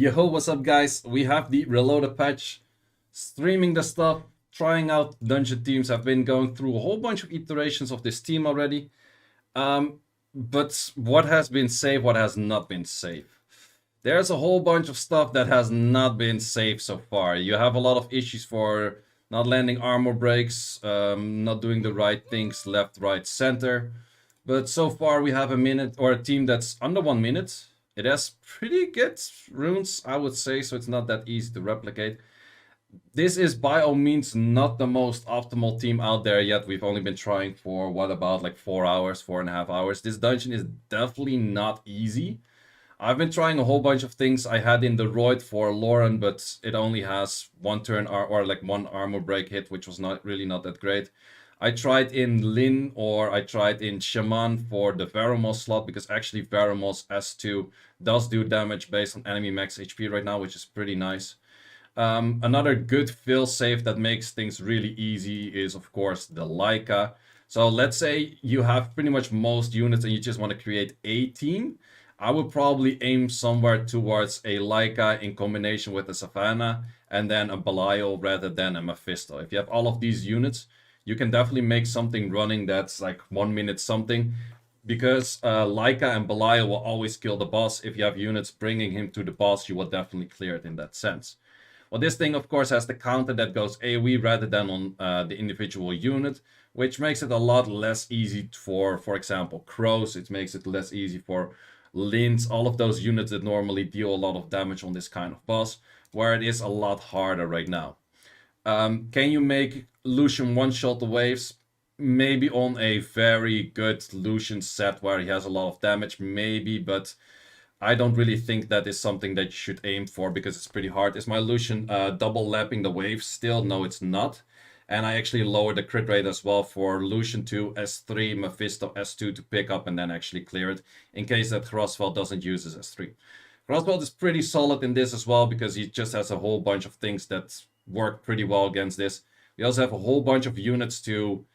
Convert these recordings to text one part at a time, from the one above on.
Yo, what's up, guys? We have the Reloaded patch, streaming the stuff, trying out dungeon teams. I've been going through a whole bunch of iterations of this team already. But what has been safe, what has not been safe? There's a whole bunch of stuff that has not been safe so far. You have a lot of issues for not landing armor breaks, not doing the right things left, right, center. But so far we have a minute or a team that's under 1 minute. It has pretty good runes, I would say, so it's not that easy to replicate. This is by all means not the most optimal team out there yet. We've only been trying for, what, about like 4 hours, 4.5 hours. This dungeon is definitely not easy. I've been trying a whole bunch of things. I had in the Roid for Lauren, but it only has one turn or like one armor break hit, which was not that great. I tried in Lin or I tried in Shaman for the Veromos slot, because actually Veromos S2 does do damage based on enemy max HP right now, which is pretty nice. Another good failsafe that makes things really easy is, of course, the Leica. So let's say you have pretty much most units and you just want to create a team. I would probably aim somewhere towards a Leica in combination with a Savannah and then a Belial rather than a Mephisto. If you have all of these units, you can definitely make something running that's like 1 minute something, because Leica and Belial will always kill the boss. If you have units bringing him to the boss, you will definitely clear it in that sense. Well, this thing, of course, has the counter that goes AoE rather than on the individual unit, which makes it a lot less easy for example, Crows. It makes it less easy for Lins, all of those units that normally deal a lot of damage on this kind of boss, where it is a lot harder right now. Can you make Lucian one-shot the waves? Maybe on a very good Lucian set where he has a lot of damage, maybe, but I don't really think that is something that you should aim for because it's pretty hard. Is my Lucian double lapping the waves still? No, it's not. And I actually lowered the crit rate as well for Lucian 2, S3, Mephisto S2 to pick up and then actually clear it, in case that Grosveld doesn't use his S3. Grosveld is pretty solid in this as well because he just has a whole bunch of things that work pretty well against this. We also have a whole bunch of units to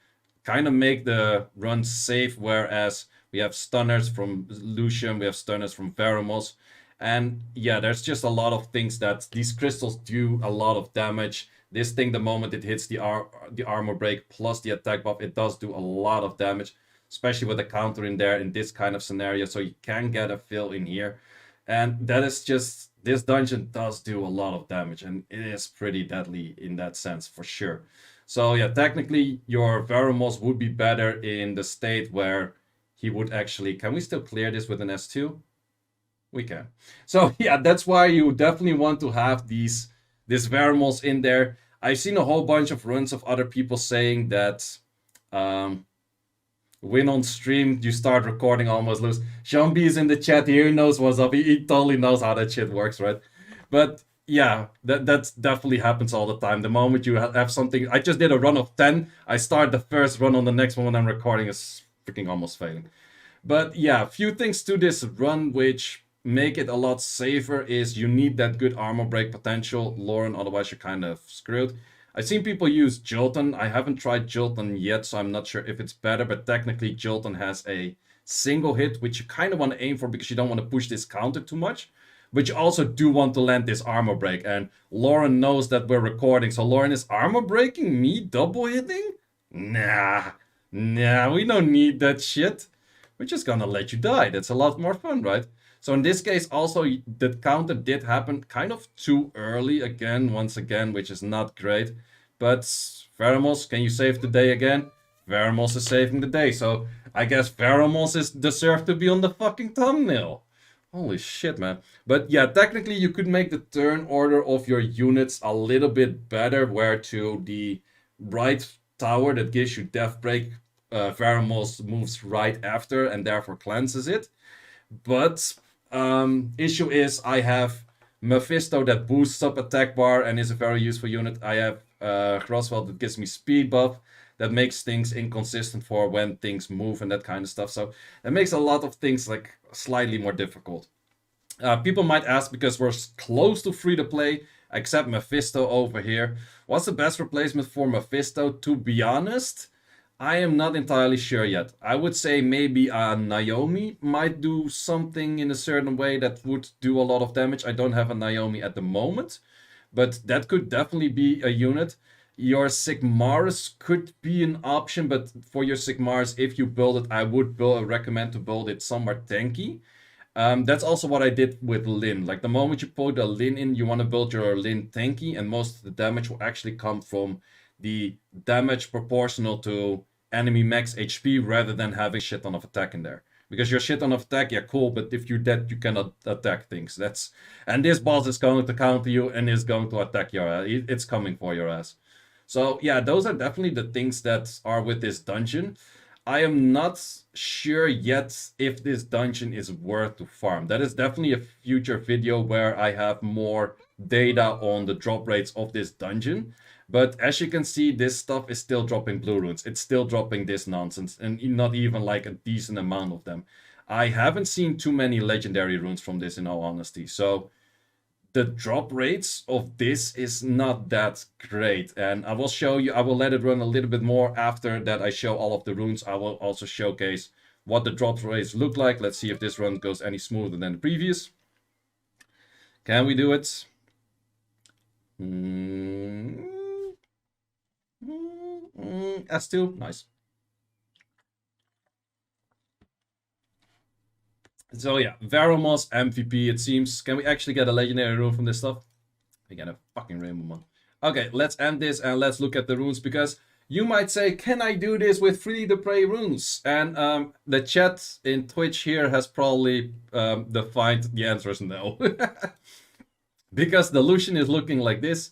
kind of make the run safe, whereas we have stunners from Lucian, we have stunners from Veromos. And yeah, there's just a lot of things that these crystals do a lot of damage. This thing, the moment it hits the armor break plus the attack buff, it does do a lot of damage, especially with the counter in there in this kind of scenario. So you can get a fill in here. And that is just, this dungeon does do a lot of damage, and it is pretty deadly in that sense for sure. So yeah, technically your Veromos would be better in the state where he would actually... Can we still clear this with an S2? We can. So yeah, that's why you definitely want to have this Veromos in there. I've seen a whole bunch of runs of other people saying that win on stream, you start recording, almost lose. Sean B is in the chat here, he knows what's up. He totally knows how that shit works, right? But yeah, that definitely happens all the time. The moment you have something... I just did a run of 10. I start the first run on the next one when I'm recording is freaking almost failing. But yeah, a few things to this run which make it a lot safer is you need that good armor break potential, Lauren, otherwise you're kind of screwed. I've seen people use Jolton. I haven't tried Jolton yet, so I'm not sure if it's better, but technically Jolton has a single hit, which you kind of want to aim for because you don't want to push this counter too much. But you also do want to land this armor break, and Lauren knows that we're recording, so Lauren is armor breaking me, double hitting? Nah, we don't need that shit. We're just gonna let you die. That's a lot more fun, right? So in this case, also, the counter did happen kind of too early once again, which is not great. But Veromos, can you save the day again? Veromos is saving the day, so I guess Veromos is deserved to be on the fucking thumbnail. Holy shit, man. But yeah, technically you could make the turn order of your units a little bit better, where to the right tower that gives you death break, Veromos moves right after and therefore cleanses it. But issue is I have Mephisto that boosts up attack bar and is a very useful unit. I have Grosveld that gives me speed buff that makes things inconsistent for when things move and that kind of stuff. So that makes a lot of things like slightly more difficult. People might ask, because we're close to free to play, except Mephisto over here, what's the best replacement for Mephisto? To be honest, I am not entirely sure yet. I would say maybe Naomi might do something in a certain way that would do a lot of damage. I don't have a Naomi at the moment, but that could definitely be a unit. Your Sigmaris could be an option, but for your Sigmaris, if you build it, I would recommend to build it somewhat tanky. That's also what I did with Lin. Like the moment you put a Lin in, you want to build your Lin tanky, and most of the damage will actually come from the damage proportional to enemy max HP rather than having shit ton of attack in there. Because your shit ton of attack, yeah, cool, but if you're dead, you cannot attack things. And this boss is going to counter you and is going to attack your ass. It's coming for your ass. So yeah, those are definitely the things that are with this dungeon. I am not sure yet if this dungeon is worth to farm. That is definitely a future video where I have more data on the drop rates of this dungeon. But as you can see, this stuff is still dropping blue runes. It's still dropping this nonsense, and not even like a decent amount of them. I haven't seen too many legendary runes from this, in all honesty. So the drop rates of this is not that great, and I will show you. I will let it run a little bit more after that I show all of the runes. I will also showcase what the drop rates look like. Let's see if this run goes any smoother than the previous. Can we do it? S2, nice. So yeah, Veromos MVP, it seems. Can we actually get a legendary rune from this stuff? We get a fucking rainbow one. Okay, let's end this and let's look at the runes, because you might say, can I do this with free to play runes? And the chat in Twitch here has probably defined the answer is no. Because the Lucian is looking like this.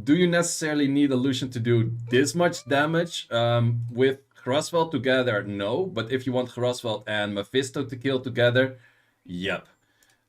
Do you necessarily need a Lucian to do this much damage? With Hrosveld together, no. But if you want Hrosveld and Mephisto to kill together, yep.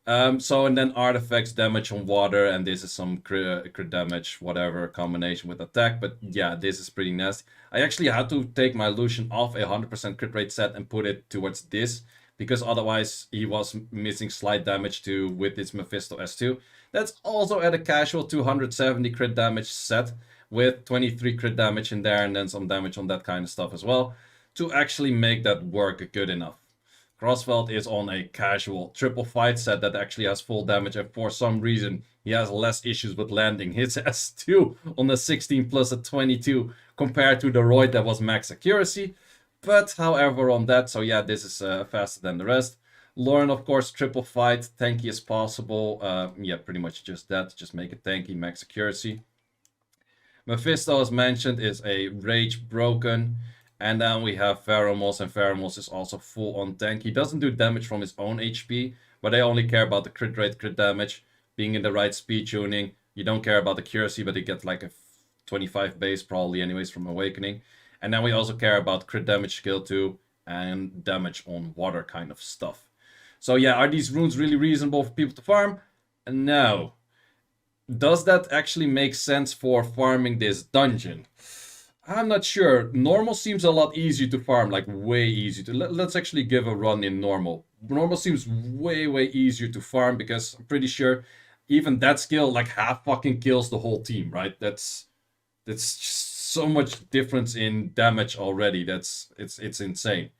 And then artifacts, damage on water, and this is some crit damage, whatever, combination with attack. But yeah, this is pretty nasty. I actually had to take my Lucian off a 100% crit rate set and put it towards this, because otherwise he was missing slight damage too with his Mephisto S2. That's also at a casual 270 crit damage set with 23 crit damage in there, and then some damage on that kind of stuff as well, to actually make that work good enough. Hrosveld is on a casual triple fight set that actually has full damage, and for some reason he has less issues with landing his S2 on the 16 plus a 22 compared to the Roid that was max accuracy. But however on that, so yeah, this is faster than the rest. Lauren, of course, triple fight, tanky as possible. Yeah, pretty much just that. Just make it tanky, max accuracy. Mephisto, as mentioned, is a rage broken. And then we have Veromos, and Veromos is also full on tank. He doesn't do damage from his own HP, but I only care about the crit rate, crit damage, being in the right speed tuning. You don't care about the accuracy, but he gets like a 25 base probably anyways from Awakening. And then we also care about crit damage skill 2 and damage on water kind of stuff. So yeah, are these runes really reasonable for people to farm? No. Does that actually make sense for farming this dungeon? I'm not sure. Normal seems a lot easier to farm, like way easier to. Let's actually give a run in normal. Normal seems way easier to farm, because I'm pretty sure even that skill like half fucking kills the whole team, right? That's just so much difference in damage already. It's insane.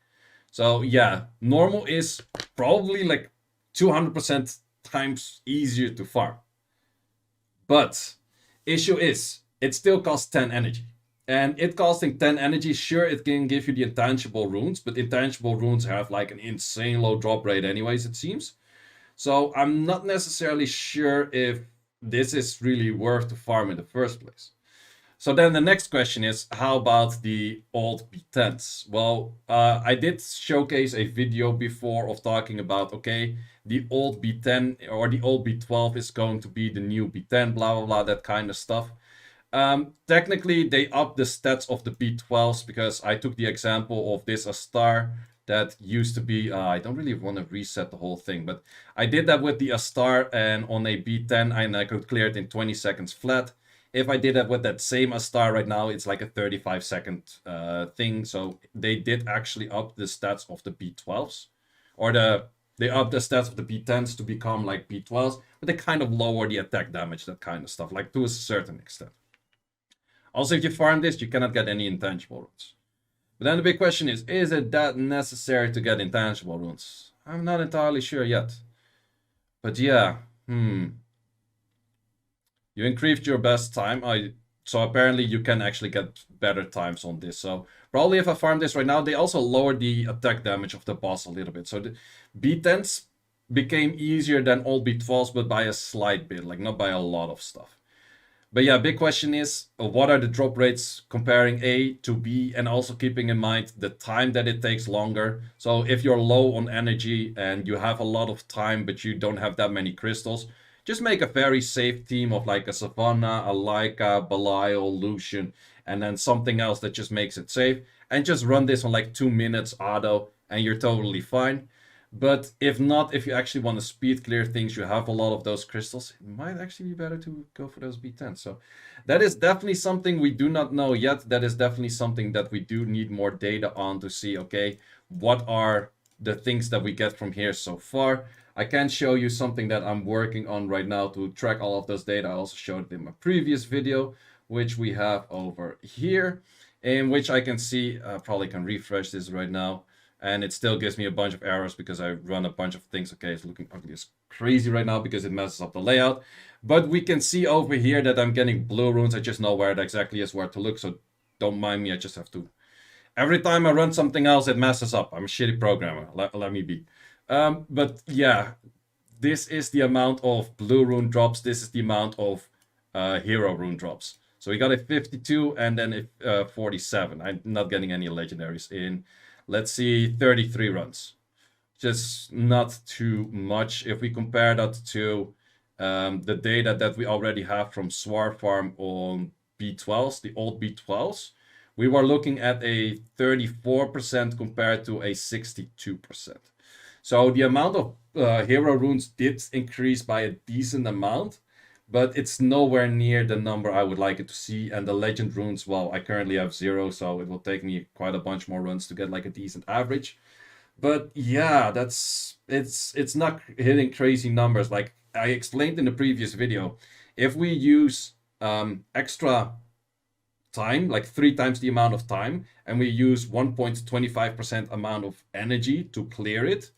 So yeah, normal is probably like 200% times easier to farm. But issue is, it still costs 10 energy. And it costing 10 energy, sure, it can give you the intangible runes, but intangible runes have like an insane low drop rate anyways, it seems. So I'm not necessarily sure if this is really worth to farm in the first place. So then the next question is, how about the old B10s? Well, I did showcase a video before of talking about, okay, the old B10 or the old B12 is going to be the new B10, blah, blah, blah, that kind of stuff. Technically, they upped the stats of the B12s, because I took the example of this Astar that used to be, I don't really want to reset the whole thing, but I did that with the Astar, and on a B10, and I could clear it in 20 seconds flat. If I did that with that same Astar right now, it's like a 35-second thing. So they did actually up the stats of the B12s. Or they upped the stats of the B10s to become like B12s. But they kind of lower the attack damage, that kind of stuff. Like to a certain extent. Also, if you farm this, you cannot get any intangible runes. But then the big question is it that necessary to get intangible runes? I'm not entirely sure yet. But yeah, You increased your best time. So apparently you can actually get better times on this. So probably if I farm this right now, they also lowered the attack damage of the boss a little bit. So the B10s became easier than all B12s, but by a slight bit, like not by a lot of stuff. But yeah, big question is, what are the drop rates comparing A to B, and also keeping in mind the time that it takes longer. So if you're low on energy and you have a lot of time, but you don't have that many crystals, just make a very safe team of like a Savannah, a Lyca, Belial, Lucian, and then something else that just makes it safe. And just run this on like 2 minutes auto, and you're totally fine. But if not, if you actually want to speed clear things, you have a lot of those crystals, it might actually be better to go for those B10s. So that is definitely something we do not know yet. That is definitely something that we do need more data on to see, okay, what are the things that we get from here so far. I can show you something that I'm working on right now to track all of those data. I also showed it in my previous video, which we have over here, in which I can see, probably can refresh this right now. And it still gives me a bunch of errors because I run a bunch of things. Okay, it's looking ugly as crazy right now because it messes up the layout. But we can see over here that I'm getting blue runes. I just know where it exactly is, where to look. So don't mind me, I just have to... Every time I run something else, it messes up. I'm a shitty programmer, let me be. But yeah, this is the amount of blue rune drops. This is the amount of hero rune drops. So we got a 52 and then a 47. I'm not getting any legendaries in... Let's see, 33 runs. Just not too much. If we compare that to the data that we already have from Swar Farm on B12s, the old B12s, we were looking at a 34% compared to a 62%. So the amount of hero runes did increase by a decent amount, but it's nowhere near the number I would like it to see. And the legend runes, well, I currently have 0, so it will take me quite a bunch more runs to get like a decent average. But yeah, it's not hitting crazy numbers. Like I explained in the previous video, if we use extra time, like 3 times the amount of time, and we use 1.25% amount of energy to clear it,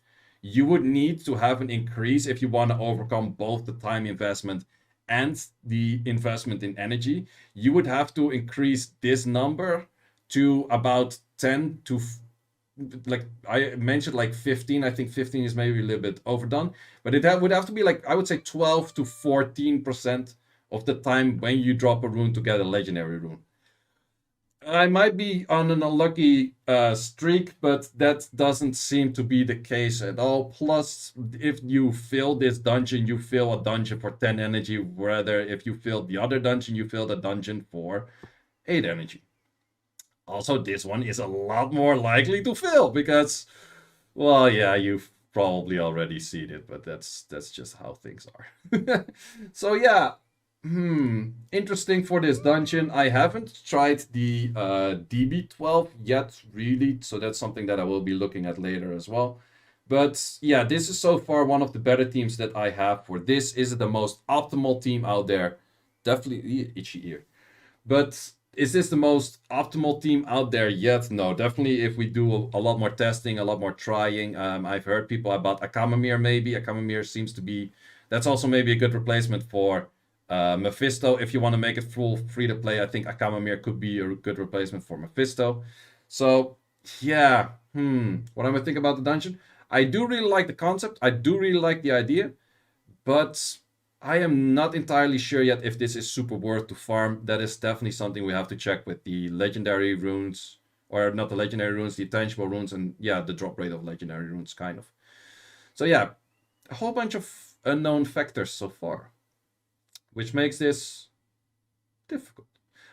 you would need to have an increase if you want to overcome both the time investment and the investment in energy. You would have to increase this number to about 10 to, like I mentioned, like 15. I think 15 is maybe a little bit overdone, but it would have to be like, I would say 12 to 14% of the time when you drop a rune to get a legendary rune. I might be on an unlucky streak, but that doesn't seem to be the case at all. Plus, if you fill this dungeon, you fill a dungeon for 10 energy, whether if you fill the other dungeon, you fill the dungeon for 8 energy. Also, this one is a lot more likely to fill because, well, yeah, you've probably already seen it, but that's just how things are. So yeah, interesting for this dungeon. I haven't tried the DB12 yet, really, so that's something that I will be looking at later as well. But yeah, this is so far one of the better teams that I have for this. Is it the most optimal team out there? Definitely itchy ear. But is this the most optimal team out there yet? No, definitely if we do a lot more testing, a lot more trying. I've heard people about Akamamir maybe. Akamamir seems to be... That's also maybe a good replacement for Mephisto. If you want to make it full free to play, I think Akamamir could be a good replacement for Mephisto. So yeah, what am I thinking about the dungeon? I do really like the concept. I do really like the idea, but I am not entirely sure yet if this is super worth to farm. That is definitely something we have to check with the legendary runes, or not the legendary runes, the tangible runes, and yeah, the drop rate of legendary runes, kind of. So yeah, a whole bunch of unknown factors so far, which makes this difficult.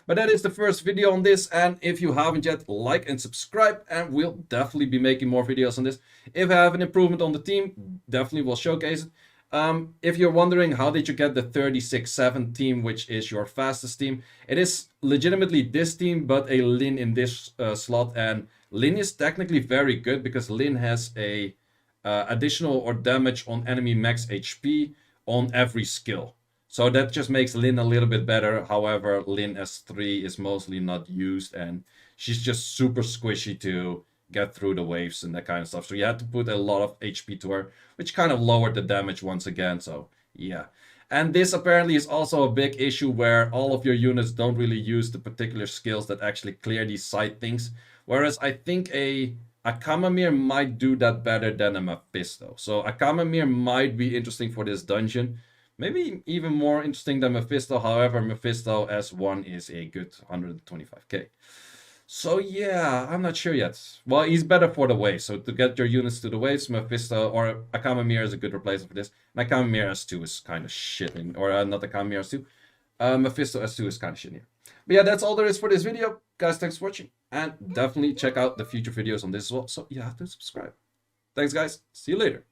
But that is the first video on this, and if you haven't yet, like and subscribe, and we'll definitely be making more videos on this. If I have an improvement on the team, definitely will showcase it. If you're wondering how did you get the 36-7 team, which is your fastest team, it is legitimately this team, but a Lin in this slot, and Lin is technically very good because Lin has a additional or damage on enemy max HP on every skill. So that just makes Lin a little bit better. However, Lin S3 is mostly not used, and she's just super squishy to get through the waves and that kind of stuff. So you had to put a lot of HP to her, which kind of lowered the damage once again. So yeah. And this apparently is also a big issue where all of your units don't really use the particular skills that actually clear these side things. Whereas I think a Akamamir might do that better than a Mephisto. So Akamamir might be interesting for this dungeon. Maybe even more interesting than Mephisto. However, Mephisto S1 is a good 125k. So yeah, I'm not sure yet. Well, he's better for the wave. So to get your units to the waves, Mephisto or Akamamir is a good replacement for this. And Akamamir S2 is kind of shitting. Or not Akamamir S2. Mephisto S2 is kind of shitty. But yeah, that's all there is for this video. Guys, thanks for watching. And definitely check out the future videos on this as well. So you have to subscribe. Thanks, guys. See you later.